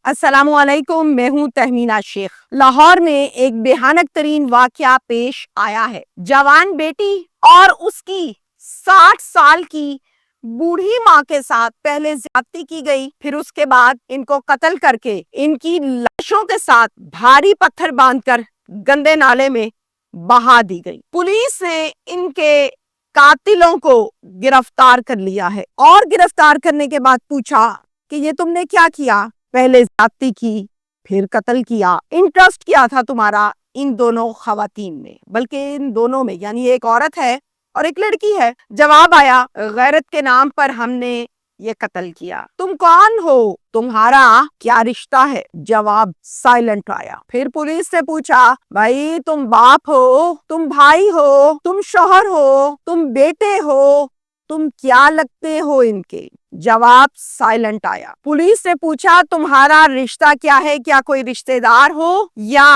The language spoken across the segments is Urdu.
السلام علیکم، میں ہوں تہمینہ شیخ۔ لاہور میں ایک بھیانک ترین واقعہ پیش آیا ہے۔ جوان بیٹی اور اس کی 60 سال کی بوڑھی ماں کے ساتھ پہلے زیادتی کی گئی، پھر اس کے بعد ان کو قتل کر کے ان کی لاشوں کے ساتھ بھاری پتھر باندھ کر گندے نالے میں بہا دی گئی۔ پولیس نے ان کے قاتلوں کو گرفتار کر لیا ہے اور گرفتار کرنے کے بعد پوچھا کہ یہ تم نے کیا کیا؟ پہلے زیادتی کی، پھر قتل کیا، انٹرسٹ کیا تھا تمہارا ان دونوں خواتین میں، بلکہ ان دونوں میں، یعنی ایک عورت ہے اور ایک لڑکی ہے۔ جواب آیا، غیرت کے نام پر ہم نے یہ قتل کیا۔ تم کون ہو؟ تمہارا کیا رشتہ ہے؟ جواب سائلنٹ آیا۔ پھر پولیس سے پوچھا، بھائی تم باپ ہو، تم بھائی ہو، تم شوہر ہو، تم بیٹے ہو، تم کیا لگتے ہو ان کے؟ جواب سائلنٹ آیا۔ پولیس نے پوچھا، تمہارا رشتہ کیا ہے؟ کیا کوئی رشتہ دار ہو یا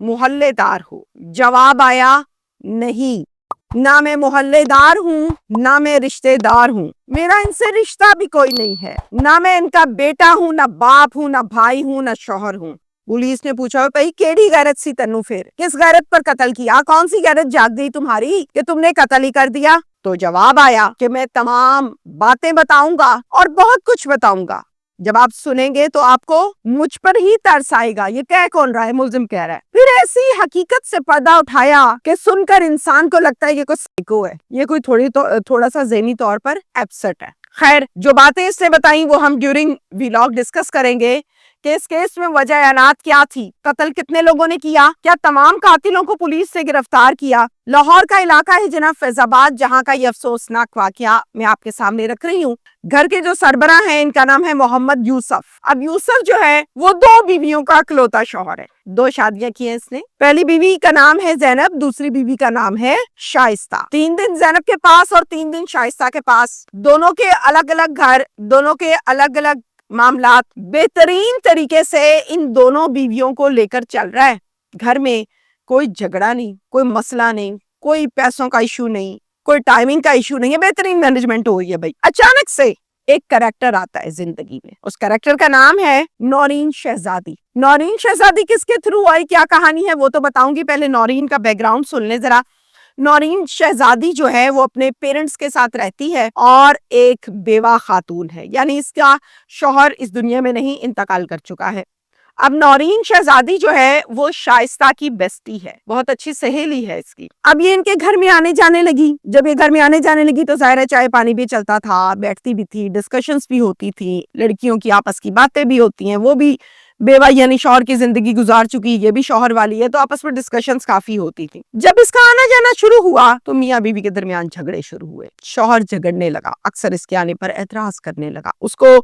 محلے دار ہو؟ جواب آیا، نہیں، نہ میں محلے دار ہوں نہ میں رشتہ دار ہوں، میرا ان سے رشتہ بھی کوئی نہیں ہے، نہ میں ان کا بیٹا ہوں، نہ باپ ہوں، نہ بھائی ہوں، نہ شوہر ہوں۔ پولیس نے پوچھا، بھائی کیڑی غیرت سی تنو، پھر کس غیرت پر قتل کیا؟ کون سی غیرت جاگ گئی تمہاری کہ تم نے قتل ہی کر دیا؟ تو جواب آیا کہ میں تمام باتیں بتاؤں گا اور بہت کچھ بتاؤں گا، جب آپ سنیں گے تو آپ کو مجھ پر ہی ترس آئے گا۔ یہ کہہ کون رہا ہے؟ ملزم کہہ رہا ہے۔ پھر ایسی حقیقت سے پردہ اٹھایا کہ سن کر انسان کو لگتا ہے یہ کوئی سائیکو ہے، یہ کوئی تھوڑا سا ذہنی طور پر ایپسٹ ہے۔ خیر، جو باتیں اس نے بتائیں وہ ہم ڈیورنگ ویلاگ ڈسکس کریں گے کہ اس کیس میں وجہ اعنات کیا تھی، قتل کتنے لوگوں نے کیا، کیا تمام قاتلوں کو پولیس سے گرفتار کیا۔ لاہور کا علاقہ ہے جناب فیض آباد، جہاں کا یہ افسوسناک واقعہ میں آپ کے سامنے رکھ رہی ہوں۔ گھر کے جو سربراہ ہیں ان کا نام ہے محمد یوسف۔ اب یوسف جو ہے وہ 2 بیویوں کا اکلوتا شوہر ہے، 2 شادیاں کی ہیں اس نے۔ پہلی بیوی کا نام ہے زینب، دوسری بیوی کا نام ہے شائستہ۔ 3 دن زینب کے پاس اور 3 دن شائستہ کے پاس، دونوں کے الگ الگ گھر، دونوں کے الگ الگ معاملات بہترین طریقے سے ان دونوں بیویوں کو لے کر چل رہا ہے۔ گھر میں کوئی جھگڑا نہیں، کوئی مسئلہ نہیں، کوئی پیسوں کا ایشو نہیں، کوئی ٹائمنگ کا ایشو نہیں ہے، بہترین مینجمنٹ ہو گئی ہے۔ بھائی اچانک سے ایک کریکٹر آتا ہے زندگی میں، اس کریکٹر کا نام ہے نورین شہزادی۔ نورین شہزادی کس کے تھرو آئی، کیا کہانی ہے وہ تو بتاؤں گی، پہلے نورین کا بیک گراؤنڈ سن لیں ذرا۔ نورین شہزادی جو ہے وہ اپنے پیرنٹس کے ساتھ رہتی ہے اور ایک بیوہ خاتون ہے، یعنی اس کا شوہر اس دنیا میں نہیں، انتقال کر چکا ہے۔ اب نورین شہزادی جو ہے وہ شائستہ کی بیسٹی ہے، بہت اچھی سہیلی ہے اس کی۔ اب یہ ان کے گھر میں آنے جانے لگی، جب یہ گھر میں آنے جانے لگی تو ظاہر ہے چائے پانی بھی چلتا تھا، بیٹھتی بھی تھی، ڈسکشنز بھی ہوتی تھی، لڑکیوں کی آپس کی باتیں بھی ہوتی ہیں، وہ بھی بیوہ یعنی شوہر کی زندگی گزار چکی، یہ بھی شوہر والی ہے، تو آپس میں ڈسکشنز کافی ہوتی تھی۔ جب اس کا آنا جانا شروع ہوا تو میاں بیوی کے درمیان جھگڑے شروع ہوئے، شوہر جھگڑنے لگا، اکثر اس کے آنے پر اعتراض کرنے لگا۔ اس کو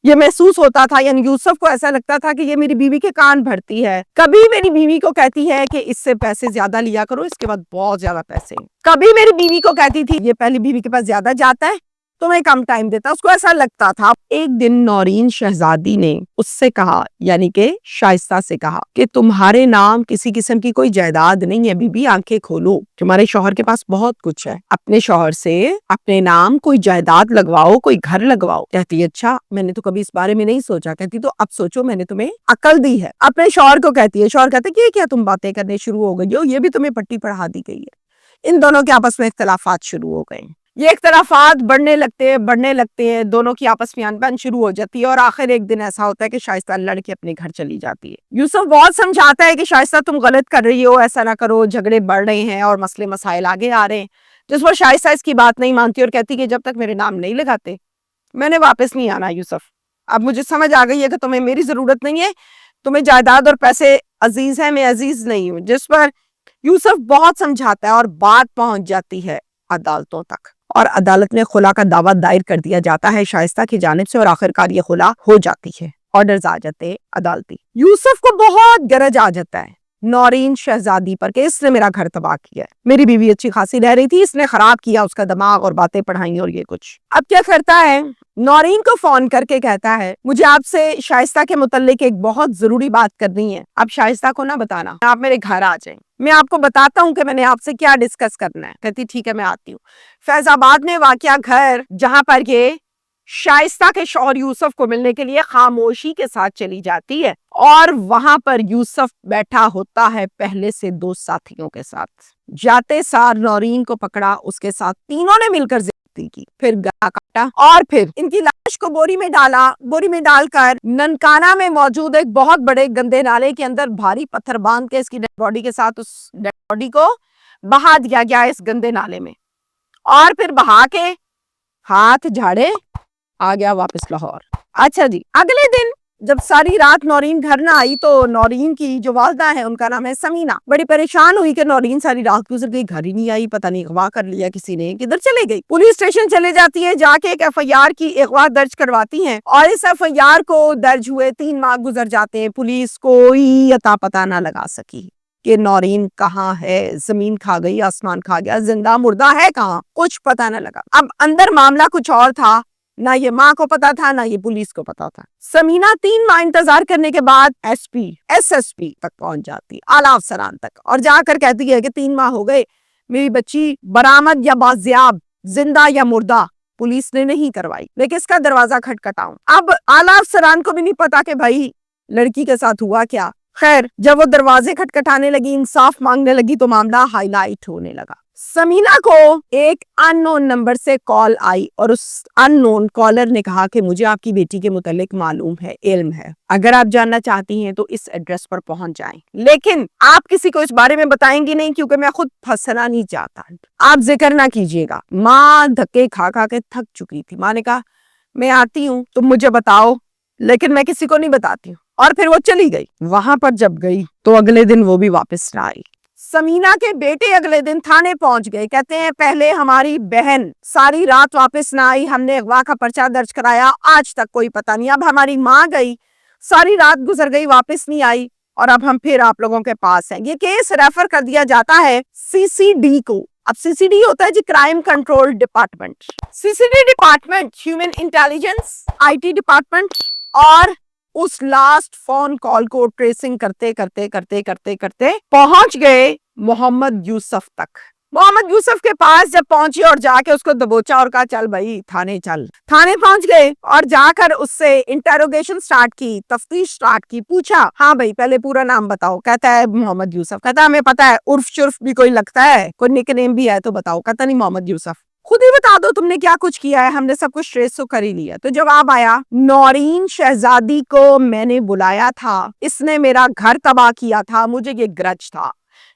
یہ محسوس ہوتا تھا، یعنی یوسف کو ایسا لگتا تھا کہ یہ میری بیوی کے کان بھرتی ہے، کبھی میری بیوی کو کہتی ہے کہ اس سے پیسے زیادہ لیا کرو، اس کے بعد بہت زیادہ پیسے، کبھی میری بیوی کو کہتی تھی یہ پہلی بیوی کے پاس زیادہ جاتا ہے تو میں کم ٹائم دیتا، اس کو ایسا لگتا تھا۔ ایک دن نورین شہزادی نے اس سے کہا، یعنی کہ شائستہ سے کہا کہ تمہارے نام کسی قسم کی کوئی جائیداد نہیں ہے، بی بی آنکھیں کھولو، تمہارے شوہر کے پاس بہت کچھ ہے، اپنے شوہر سے اپنے نام کوئی جائیداد لگواؤ، کوئی گھر لگواؤ۔ کہتی اچھا، میں نے تو کبھی اس بارے میں نہیں سوچا۔ کہتی تو اب سوچو، میں نے تمہیں عقل دی ہے۔ اپنے شوہر کو کہتی ہے، شوہر کہتے کہ کیا تم باتیں کرنے شروع ہو گئی ہو، یہ بھی تمہیں پٹی پڑھا دی گئی ہے۔ ان دونوں کے آپس میں اختلافات شروع ہو گئے، یہ اختلافات بڑھنے لگتے ہیں، دونوں کی آپس میں انبن شروع ہو جاتی ہے، اور آخر ایک دن ایسا ہوتا ہے کہ شائستہ لڑ کے اپنے گھر چلی جاتی ہے۔ یوسف بہت سمجھاتا ہے کہ شائستہ تم غلط کر رہی ہو، ایسا نہ کرو، جھگڑے بڑھ رہے ہیں اور مسئلے مسائل آگے آ رہے ہیں، جس پر شائستہ اس کی بات نہیں مانتی اور کہتی کہ جب تک میرے نام نہیں لگاتے میں نے واپس نہیں آنا۔ یوسف، اب مجھے سمجھ آ گئی ہے کہ تمہیں میری ضرورت نہیں ہے، تمہیں جائیداد اور پیسے عزیز ہیں، میں عزیز نہیں ہوں۔ جس پر یوسف بہت سمجھاتا ہے اور بات پہنچ جاتی ہے عدالتوں تک، اور عدالت میں خلا کا دعویٰ دائر کر دیا جاتا ہے شائستہ کی جانب سے، اور آخرکار یہ خلا ہو جاتی ہے، آرڈرز آ جاتے عدالتی۔ یوسف کو بہت گرج آ جاتا ہے نورین شہزادی پر کہ اس نے میرا گھر تباہ کیا ہے، میری بیوی اچھی خاصی رہ رہی تھی، اس نے خراب کیا اس کا دماغ اور باتیں پڑھائیں اور یہ کچھ۔ اب کیا کرتا ہے، نورین کو فون کر کے کہتا ہے مجھے آپ سے شائستہ کے متعلق ایک بہت ضروری بات کرنی ہے، اب شائستہ کو نہ بتانا، آپ میرے گھر آ جائیں، میں آپ کو بتاتا ہوں کہ میں نے آپ سے کیا ڈسکس کرنا ہے۔ کہتی ٹھیک ہے میں آتی ہوں۔ فیض آباد میں واقع گھر جہاں پر یہ شائستہ کے شوہر یوسف کو ملنے کے لیے خاموشی کے ساتھ چلی جاتی ہے اور وہاں پر یوسف بیٹھا ہوتا ہے پہلے سے 2 ساتھیوں کے ساتھ. جاتے سار نورین کو پکڑا, اس کے ساتھ تینوں نے مل کر زیادتی کی, پھر گلا کاٹا اور پھر ان کی لاش کو بوری میں ڈالا. بوری میں ڈال کر ننکانہ میں موجود ایک بہت بڑے گندے نالے کے اندر بھاری پتھر باندھ کے اس کی ڈیڈ باڈی کے ساتھ اس ڈیڈ باڈی کو بہا دیا گیا اس گندے نالے میں, اور پھر بہا کے ہاتھ جھاڑے آ گیا واپس لاہور. اچھا جی, اگلے دن جب ساری رات نورین گھر نہ آئی تو نورین کی جو والدہ ہے, ان کا نام ہے سمینہ, بڑی پریشان ہوئی کہ نورین ساری رات گزر گئی, گھر ہی نہیں آئی, پتہ نہیں اغوا کر لیا کسی نے, کدھر چلے گئی. پولیس اسٹیشن چلے جاتی ہے, جا کے ایک FIR کی اغوا درج کرواتی ہیں اور اس FIR کو درج ہوئے 3 ماہ گزر جاتے ہیں. پولیس کوئی اتا پتہ نہ لگا سکی کہ نورین کہاں ہے, زمین کھا گئی, آسمان کھا گیا, زندہ مردہ ہے کہاں, کچھ پتہ نہ لگا. اب اندر معاملہ کچھ اور تھا, نہ یہ ماں کو پتا تھا نہ یہ پولیس کو پتا تھا. سمینہ 3 ماہ انتظار کرنے کے بعد SSP تک پہنچ جاتی, اعلیٰ افسران تک, اور جا کر کہتی ہے کہ 3 ماہ ہو گئے, میری بچی برآمد یا بازیاب, زندہ یا مردہ, پولیس نے نہیں کروائی, میں کس کا دروازہ کھٹکھٹاؤں. اب اعلیٰ افسران کو بھی نہیں پتا کہ بھائی لڑکی کے ساتھ ہوا کیا. خیر, جب وہ دروازے کھٹکھٹانے لگی, انصاف مانگنے لگی, تو معاملہ ہائی لائٹ ہونے لگا. سمینہ کو ایک ان نون نمبر سے کال آئی اور اس ان نون کالر نے کہا کہ مجھے آپ کی بیٹی کے متعلق معلوم ہے, علم ہے, اگر آپ جاننا چاہتی ہیں تو اس ایڈریس پر پہنچ جائیں, لیکن آپ کسی کو اس بارے میں بتائیں گی نہیں کیونکہ میں خود پھنسنا نہیں چاہتا, آپ ذکر نہ کیجیے گا. ماں دھکے کھا کھا کے تھک چکی تھی. ماں نے کہا میں آتی ہوں, تم مجھے بتاؤ, لیکن میں کسی کو نہیں بتاتی ہوں, اور پھر وہ چلی گئی. وہاں پر جب گئی تو اگلے دن وہ بھی واپس نہ آئی. سمینہ کے بیٹے اگلے دن تھانے پہنچ گئے, کہتے ہیں پہلے ہماری بہن ساری رات واپس نہ آئی, ہم نے اغوا کا پرچہ درج کرایا, آج تک کوئی پتہ نہیں. اب ہماری ماں گئی, ساری رات گزر گئی, واپس نہیں آئی, اور اب ہم پھر آپ لوگوں کے پاس ہیں. یہ کیس ریفر کر دیا جاتا ہے CCD کو. اب CCD ہوتا ہے جی crime control department. CCD department human intelligence IT department, اور اس لاسٹ فون کال کو ٹریسنگ کرتے کرتے کرتے کرتے کرتے پہنچ گئے محمد یوسف تک. محمد یوسف کے پاس جب پہنچی اور جا کے اس کو دبوچا اور کہا چل بھائی تھانے چل. تھانے پہنچ گئے اور جا کر اس سے انٹروگیشن سٹارٹ کی, تفتیش سٹارٹ کی. پوچھا ہاں بھائی پہلے پورا نام بتاؤ. کہتا ہے محمد یوسف. کہتا ہے ہمیں پتا ہے, عرف شرف بھی کوئی لگتا ہے, کوئی نک نیم بھی ہے تو بتاؤ. کہتا نہیں محمد یوسف. خود ہی بتا دو تم نے کیا کچھ کیا ہے, ہم نے سب کچھ ٹریس تو کر ہی لیا. تو جواب آیا, نورین شہزادی کو میں نے بلایا تھا, اس نے میرا گھر تباہ کیا تھا, مجھے یہ گرج تھا,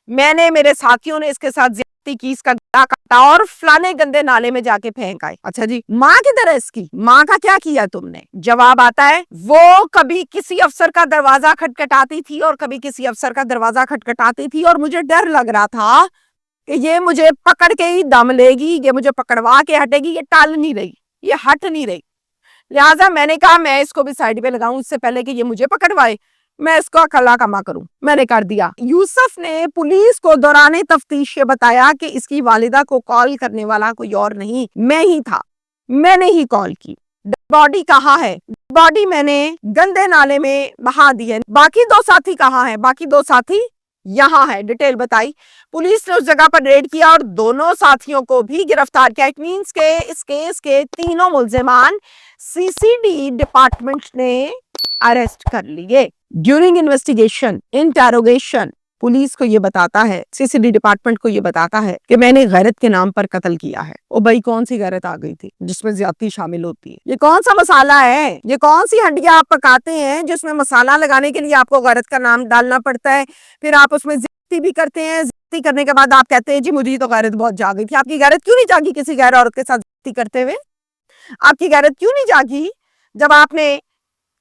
میں نے میرے ساتھیوں نے اس کے ساتھ زیادتی کی, اس کا گلا کاٹا اور فلانے گندے نالے میں جا کے پھینک آئے. اچھا جی, ماں کدھر ہے اس کی, ماں کا کیا کیا تم نے؟ جواب آتا ہے وہ کبھی کسی افسر کا دروازہ کھٹکھٹاتی تھی اور کبھی کسی افسر کا دروازہ کھٹکھٹاتی تھی, اور مجھے ڈر لگ رہا تھا کہ یہ مجھے پکڑ کے ہی دم لے گی, یہ مجھے پکڑوا کے ہٹے گی, یہ ٹال نہیں رہی, یہ ہٹ نہیں رہی. لہٰذا میں نے کہا میں اس کو بھی سائڈ پہ لگاؤں اس سے پہلے کہ یہ مجھے پکڑوائے, میں اس کو اکلا کما کروں. میں نے کر دیا. یوسف نے پولیس کو دوران تفتیش یہ بتایا کہ اس کی والدہ کو کال کرنے والا کوئی اور نہیں, میں ہی تھا, میں نے ہی کال کی. باڈی کہاں ہے؟ باڈی میں نے گندے نالے میں بہا دی ہے. باقی 2 ساتھی کہاں ہیں؟ باقی 2 ساتھی یہاں ہے. ڈیٹیل بتائی. پولیس نے اس جگہ پر ریڈ کیا اور دونوں ساتھیوں کو بھی گرفتار کیا. اٹ مینس کہ اس کیس کے تینوں ملزمان CCD ڈپارٹمنٹ نے اریسٹ کر لیے. ڈیورنگ انویسٹیگیشن انٹروگیشن پولیس کو یہ بتاتا ہے, CCD ڈپارٹمنٹ کو یہ بتاتا ہے کہ میں نے غیرت کے نام پر قتل کیا ہے. او بھائی کون سی غیرت آ گئی تھی جس میں زیادتی شامل ہوتی ہے؟ یہ کون سا مسالہ ہے, یہ کون سی ہڈیاں آپ پکاتے ہیں جس میں مسالہ لگانے کے لیے آپ کو غیرت کا نام ڈالنا پڑتا ہے, پھر آپ اس میں زیادتی بھی کرتے ہیں, زیادتی کرنے کے بعد آپ کہتے ہیں جی مجھے تو غیرت بہت جاگ گئی تھی. آپ کی غیرت کیوں نہیں جاگی کسی غیر عورت کے ساتھ زیادتی کرتے ہوئے؟ آپ کی غیرت کیوں نہیں جاگی جب آپ نے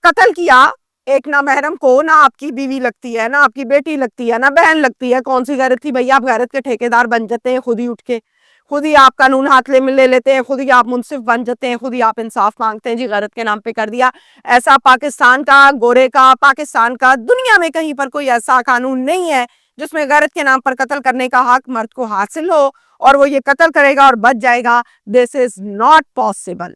قتل کیا ایک نامحرم کو؟ نہ آپ کی بیوی لگتی ہے, نہ آپ کی بیٹی لگتی ہے, نہ بہن لگتی ہے, کون سی غیرت تھی بھائی؟ آپ غیرت کے ٹھیکیدار بن جاتے ہیں خود ہی اٹھ کے, خود ہی آپ قانون ہاتھ لے لیتے ہیں, خود ہی آپ منصف بن جاتے ہیں, خود ہی آپ انصاف مانگتے ہیں, جی غیرت کے نام پہ کر دیا. ایسا پاکستان کا, گورے کا, پاکستان کا, دنیا میں کہیں پر کوئی ایسا قانون نہیں ہے جس میں غیرت کے نام پر قتل کرنے کا حق مرد کو حاصل ہو اور وہ یہ قتل کرے گا اور بچ جائے گا. دس از ناٹ پاسبل.